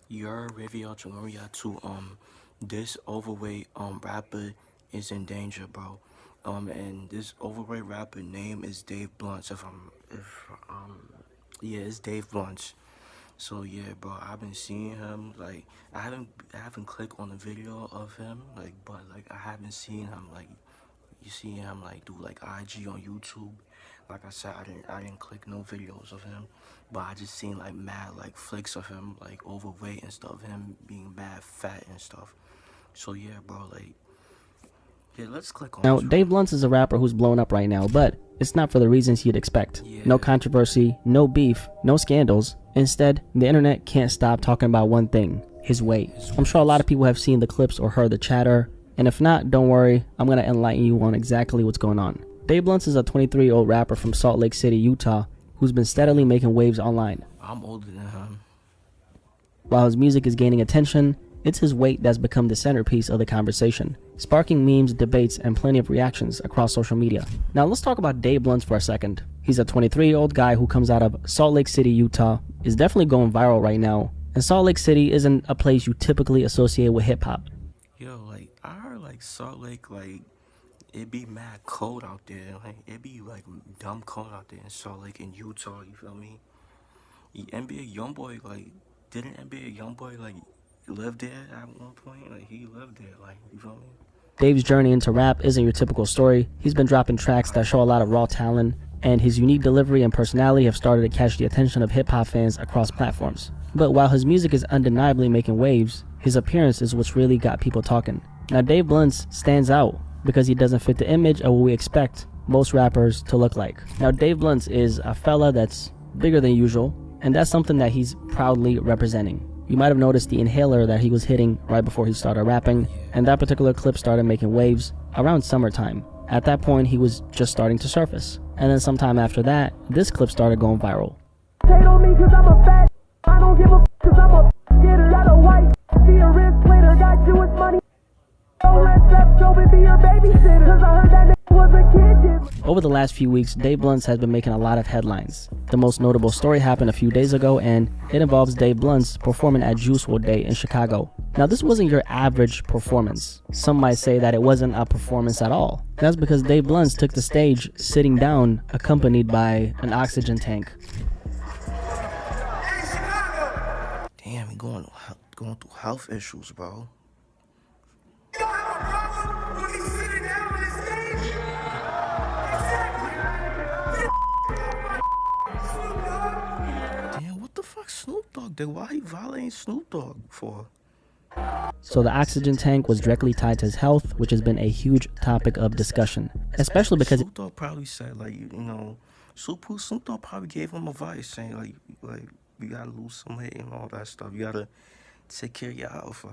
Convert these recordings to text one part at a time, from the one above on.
Your review to this overweight rapper is in danger, bro. And this overweight rapper name is Dave Blunt. If yeah, it's Dave Blunt. So yeah, bro, I've been seeing him. Like I haven't clicked on the video of him. But I haven't seen him. You see him do like IG on YouTube. Like I said, I didn't click no videos of him, but I just seen like mad flicks of him overweight and stuff, him being mad fat and stuff. So yeah, bro, yeah, let's click on Now, this. Dave Blunt is a rapper who's blown up right now, but it's not for the reasons you'd expect. Yeah. No controversy, no beef, no scandals. Instead, the internet can't stop talking about one thing: his weight. I'm sure a lot of people have seen the clips or heard the chatter, and if not, don't worry, I'm gonna enlighten you on exactly what's going on. Dave Blunt is a 23-year-old rapper from Salt Lake City, Utah, who's been steadily making waves online. I'm older than him. While his music is gaining attention, it's his weight that's become the centerpiece of the conversation, sparking memes, debates, and plenty of reactions across social media. Now let's talk about Dave Blunt for a second. He's a 23-year-old guy who comes out of Salt Lake City, Utah, is definitely going viral right now, and Salt Lake City isn't a place you typically associate with hip-hop. Yo, I heard Salt Lake, it be mad cold out there. It be dumb cold out there in Salt Lake in Utah, you feel me? NBA Youngboy, didn't NBA Youngboy live there at one point? He lived there, you feel me? Dave's journey into rap isn't your typical story. He's been dropping tracks that show a lot of raw talent, and his unique delivery and personality have started to catch the attention of hip-hop fans across platforms. But while his music is undeniably making waves, his appearance is what's really got people talking. Now, Dave Blunt stands out because he doesn't fit the image of what we expect most rappers to look like. Now, Dave Blunt is a fella that's bigger than usual, and that's something that he's proudly representing. You might have noticed the inhaler that he was hitting right before he started rapping, and that particular clip started making waves around summertime. At that point, he was just starting to surface. And then sometime after that, this clip started going viral. Hate on me cause I'm a fat. I don't give a cause I'm a get it out of white. See a wrist later, got you with money. Oh, let's up, go and be your babysitter. Cause I heard that nigga was a kid. Over the last few weeks, Dave Blunt has been making a lot of headlines. The most notable story happened a few days ago, and it involves Dave Blunt performing at Juice WRLD Day in Chicago. Now, this wasn't your average performance. Some might say that it wasn't a performance at all. That's because Dave Blunt took the stage sitting down, accompanied by an oxygen tank. Damn, he going through health issues, bro. Damn, what the fuck Snoop Dogg did? Why he violating Snoop Dogg for? So the oxygen tank was directly tied to his health, which has been a huge topic of discussion, especially because Snoop Dogg probably said Snoop Dogg probably gave him advice saying you gotta lose some weight and all that stuff. You gotta take care of your health.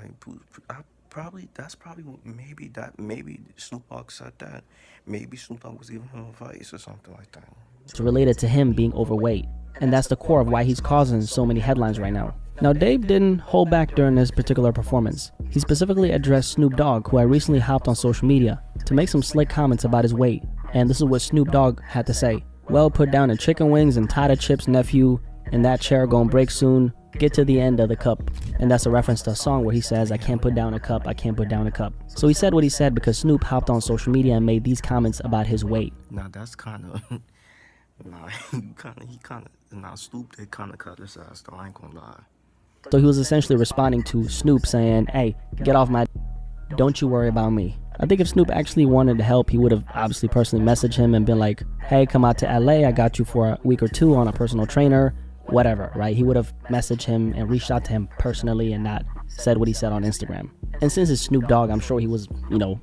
Maybe Snoop Dogg said that. Maybe Snoop Dogg was giving him advice or something like that. it's related to him being overweight, and that's the core of why he's causing so many headlines right now. Now, Dave didn't hold back during this particular performance. He specifically addressed Snoop Dogg, who had recently hopped on social media to make some slick comments about his weight, and this is what Snoop Dogg had to say. "Well, put down the chicken wings and tie the chips, nephew, and that chair gon' break soon. Get to the end of the cup." And that's a reference to a song where he says, "I can't put down a cup, I can't put down a cup." So he said what he said because Snoop hopped on social media and made these comments about his weight. Now that's kind of, Snoop did kind of cut his ass though. I ain't gonna lie. So he was essentially responding to Snoop saying, "Hey, get off my don't you worry about me." I think if Snoop actually wanted to help, he would have obviously personally messaged him and been like, "Hey, come out to LA, I got you for a week or two on a personal trainer," whatever, right? He would have messaged him and reached out to him personally and not said what he said on Instagram. And since it's Snoop Dogg, I'm sure he was,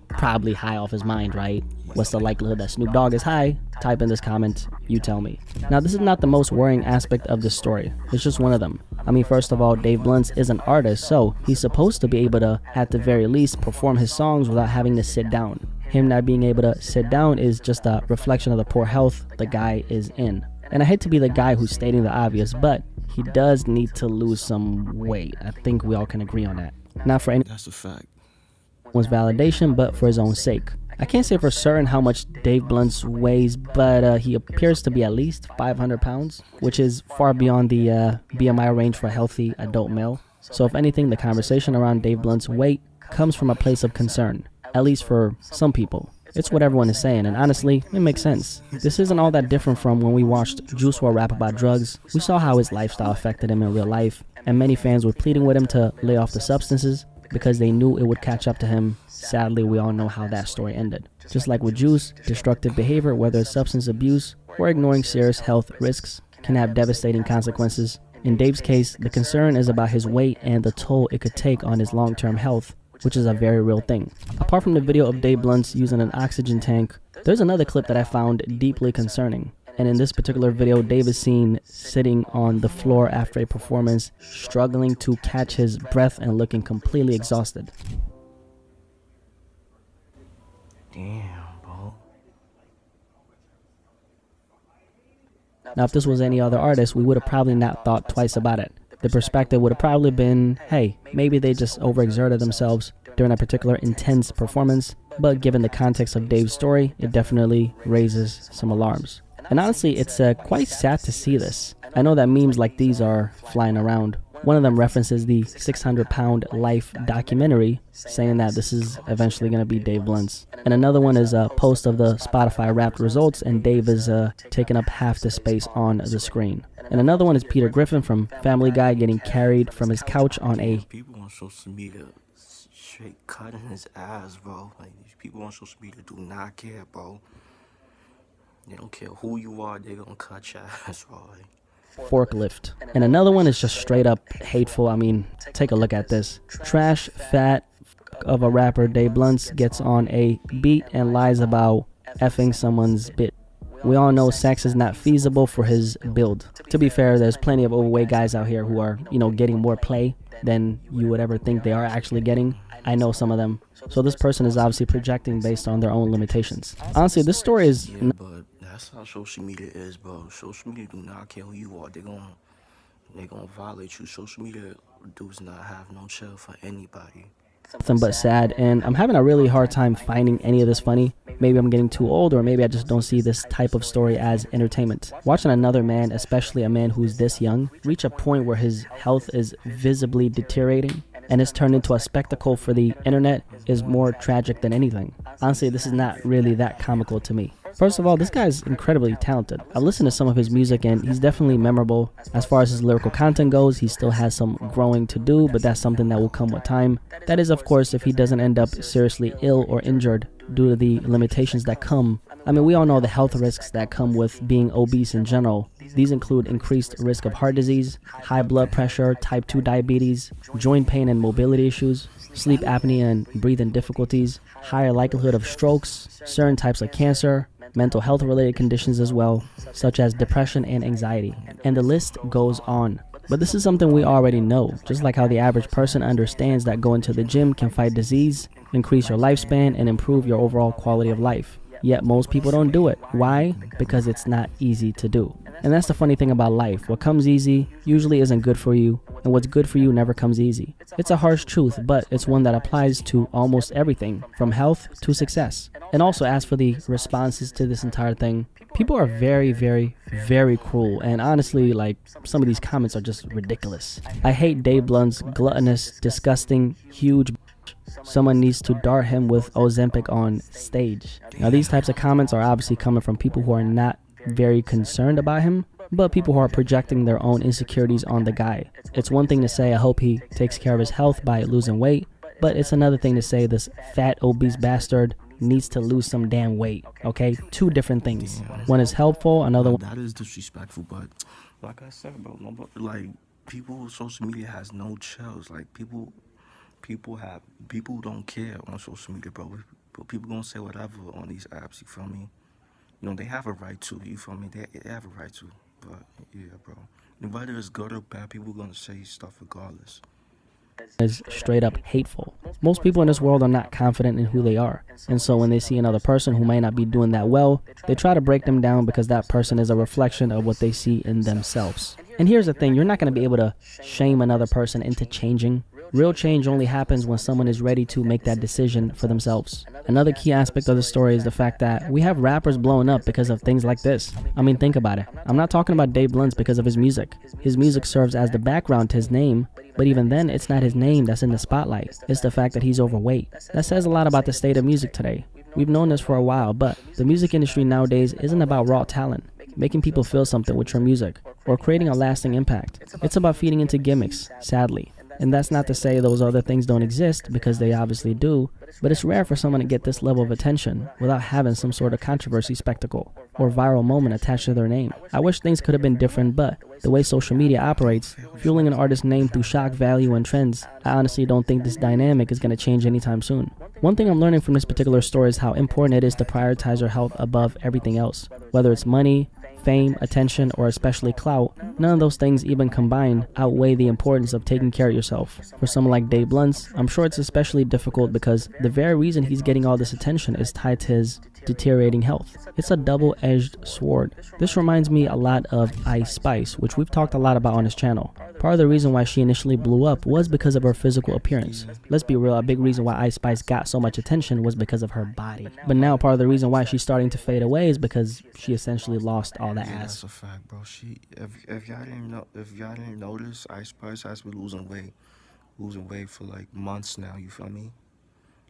probably high off his mind, right? What's the likelihood that Snoop Dogg is high? Type in this comment, you tell me. Now, this is not the most worrying aspect of this story. It's just one of them. I mean, first of all, Dave Blunt is an artist, so he's supposed to be able to, at the very least, perform his songs without having to sit down. Him not being able to sit down is just a reflection of the poor health the guy is in. And I hate to be the guy who's stating the obvious, but he does need to lose some weight. I think we all can agree on that. Not for That's a fact. anyone's validation, but for his own sake. I can't say for certain how much Dave Blunt weighs, but he appears to be at least 500 pounds, which is far beyond the BMI range for a healthy adult male. So if anything, the conversation around Dave Blunt's weight comes from a place of concern, at least for some people. It's what everyone is saying, and honestly, it makes sense. This isn't all that different from when we watched Juice WRLD rap about drugs. We saw how his lifestyle affected him in real life, and many fans were pleading with him to lay off the substances because they knew it would catch up to him. Sadly, we all know how that story ended. Just like with Juice, destructive behavior, whether it's substance abuse or ignoring serious health risks, can have devastating consequences. In Dave's case, the concern is about his weight and the toll it could take on his long-term health, which is a very real thing. Apart from the video of Dave Blunt using an oxygen tank, there's another clip that I found deeply concerning. And in this particular video, Dave is seen sitting on the floor after a performance, struggling to catch his breath and looking completely exhausted. Damn, bro. Now, if this was any other artist, we would have probably not thought twice about it. The perspective would have probably been, hey, maybe they just overexerted themselves during a particular intense performance. But given the context of Dave's story, it definitely raises some alarms. And honestly, it's quite sad to see this. I know that memes like these are flying around. One of them references the 600-pound life documentary, saying that this is eventually going to be Dave Blunt's. And another one is a post of the Spotify Wrapped results, and Dave is taking up half the space on the screen. And another one is Peter Griffin from Family Guy getting carried from his couch on a... People on social media straight cutting his ass, bro. Like, these people on social media do not care, bro. They don't care who you are, they gonna cut your ass, bro. Like, forklift. And another one is just straight up hateful. I mean, take a look at this. Trash fat of a rapper, Dave Blunt, gets on a beat and lies about effing someone's bit. We all know sex is not feasible for his build. To be fair, there's plenty of overweight guys out here who are, getting more play than you would ever think they are actually getting. I know some of them. So this person is obviously projecting based on their own limitations. Honestly, this story is... yeah, but that's how social media is, bro. Social media do not care who you are. They gonna violate you. Social media does not have no chill for anybody. Nothing but sad, and I'm having a really hard time finding any of this funny. Maybe I'm getting too old, or maybe I just don't see this type of story as entertainment. Watching another man, especially a man who's this young, reach a point where his health is visibly deteriorating and is turned into a spectacle for the internet is more tragic than anything. Honestly, this is not really that comical to me. First of all, this guy is incredibly talented. I've listened to some of his music and he's definitely memorable. As far as his lyrical content goes, he still has some growing to do, but that's something that will come with time. That is, of course, if he doesn't end up seriously ill or injured due to the limitations that come. I mean, we all know the health risks that come with being obese in general. These include increased risk of heart disease, high blood pressure, type 2 diabetes, joint pain and mobility issues, sleep apnea and breathing difficulties, higher likelihood of strokes, certain types of cancer, mental health related conditions as well, such as depression and anxiety. And the list goes on. But this is something we already know, just like how the average person understands that going to the gym can fight disease, increase your lifespan, and improve your overall quality of life. Yet most people don't do it. Why? Because it's not easy to do. And that's the funny thing about life. What comes easy usually isn't good for you, and what's good for you never comes easy. It's a harsh truth, but it's one that applies to almost everything, from health to success. And also, as for the responses to this entire thing, people are very, very, very cruel, and honestly, like, some of these comments are just ridiculous. I hate Dave Blunt's gluttonous, disgusting, huge. Someone needs to dart him with Ozempic on stage. Now, these types of comments are obviously coming from people who are not very concerned about him, but people who are projecting their own insecurities on the guy. It's one thing to say, I hope he takes care of his health by losing weight, but it's another thing to say this fat, obese bastard needs to lose some damn weight, okay? Two different things. One is helpful, another one... That is disrespectful, but like I said, bro, like, people, social media has no chills. Like, people don't care on social media, bro. People gonna say whatever on these apps, you feel me? They have a right to, you feel me? They have a right to, but yeah, bro. Whether it's good or bad, people gonna say stuff regardless. Is straight up hateful. Most people in this world are not confident in who they are, and so when they see another person who may not be doing that well, they try to break them down because that person is a reflection of what they see in themselves. And here's the thing, you're not going to be able to shame another person into changing. Real change only happens when someone is ready to make that decision for themselves. Another key aspect of the story is the fact that we have rappers blowing up because of things like this. I mean, think about it. I'm not talking about Dave Blunts because of his music. His music serves as the background to his name, but even then, it's not his name that's in the spotlight. It's the fact that he's overweight. That says a lot about the state of music today. We've known this for a while, but the music industry nowadays isn't about raw talent, making people feel something with your music, or creating a lasting impact. It's about feeding into gimmicks, sadly. And that's not to say those other things don't exist, because they obviously do, but it's rare for someone to get this level of attention without having some sort of controversy spectacle or viral moment attached to their name. I wish things could have been different, but the way social media operates, fueling an artist's name through shock value and trends, I honestly don't think this dynamic is going to change anytime soon. One thing I'm learning from this particular story is how important it is to prioritize your health above everything else, whether it's money, fame, attention, or especially clout. None of those things even combined outweigh the importance of taking care of yourself. For someone like Dave Blunts, I'm sure it's especially difficult because the very reason he's getting all this attention is tied to his deteriorating health. It's a double-edged sword. This reminds me a lot of Ice Spice, which we've talked a lot about on his channel. Part of the reason why she initially blew up was because of her physical appearance. Let's be real, a big reason why Ice Spice got so much attention was because of her body. But now part of the reason why she's starting to fade away is because she essentially lost all that Yeah, ass. that's a fact, bro. If y'all didn't notice, Ice Spice has been losing weight for like months now. You feel me?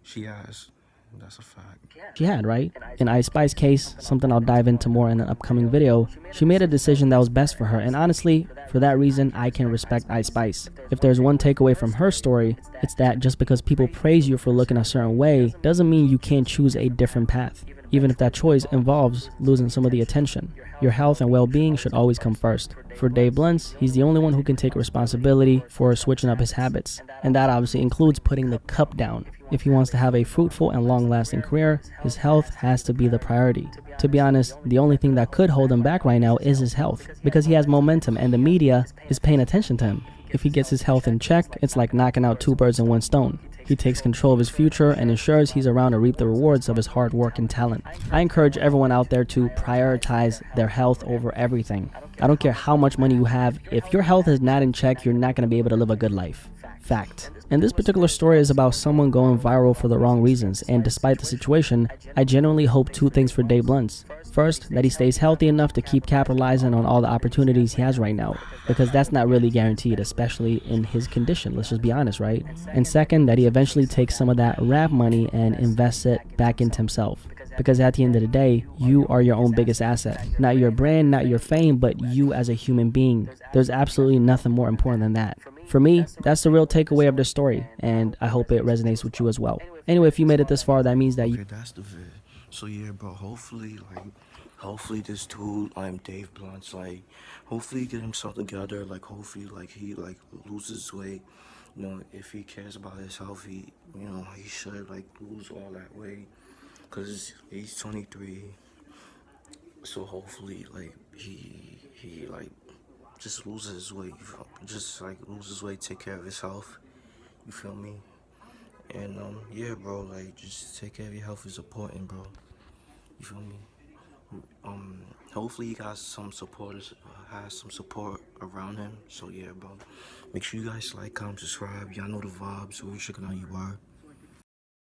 She has. That's a fact. She had, right? In Ice Spice's case, something I'll dive into more in an upcoming video, she made a decision that was best for her, and honestly, for that reason, I can respect Ice Spice. If there's one takeaway from her story, it's that just because people praise you for looking a certain way, doesn't mean you can't choose a different path, even if that choice involves losing some of the attention. Your health and well-being should always come first. For Dave Blunts, he's the only one who can take responsibility for switching up his habits, and that obviously includes putting the cup down. If he wants to have a fruitful and long-lasting career, his health has to be the priority. To be honest, the only thing that could hold him back right now is his health, because he has momentum and the media is paying attention to him. If he gets his health in check, it's like knocking out 2 birds in 1 stone. He takes control of his future and ensures he's around to reap the rewards of his hard work and talent. I encourage everyone out there to prioritize their health over everything. I don't care how much money you have, if your health is not in check, you're not going to be able to live a good life. Fact. And this particular story is about someone going viral for the wrong reasons, and despite the situation, I genuinely hope 2 things for Dave Blunts. First, that he stays healthy enough to keep capitalizing on all the opportunities he has right now, because that's not really guaranteed, especially in his condition, let's just be honest, right? And second, that he eventually takes some of that rap money and invests it back into himself. Because at the end of the day, you are your own biggest asset. Not your brand, not your fame, but you as a human being. There's absolutely nothing more important than that. For me, that's the real takeaway of this story, and I hope it resonates with you as well. Anyway, if you made it this far, that means that you... Okay, that's the vid. So yeah, bro. Hopefully this dude, Dave Blunts, hopefully he get himself together. Hopefully, he loses weight. You know, if he cares about his health, he should lose all that weight. Cause he's 23. So hopefully, he just loses his weight. Loses weight, take care of his health. You feel me? And yeah, bro. Just take care of your health is important, bro. You feel me? Hopefully he got some supporters, has some support around him. So yeah, bro. Make sure you guys like, comment, subscribe. Y'all know the vibes. So we checking out you are.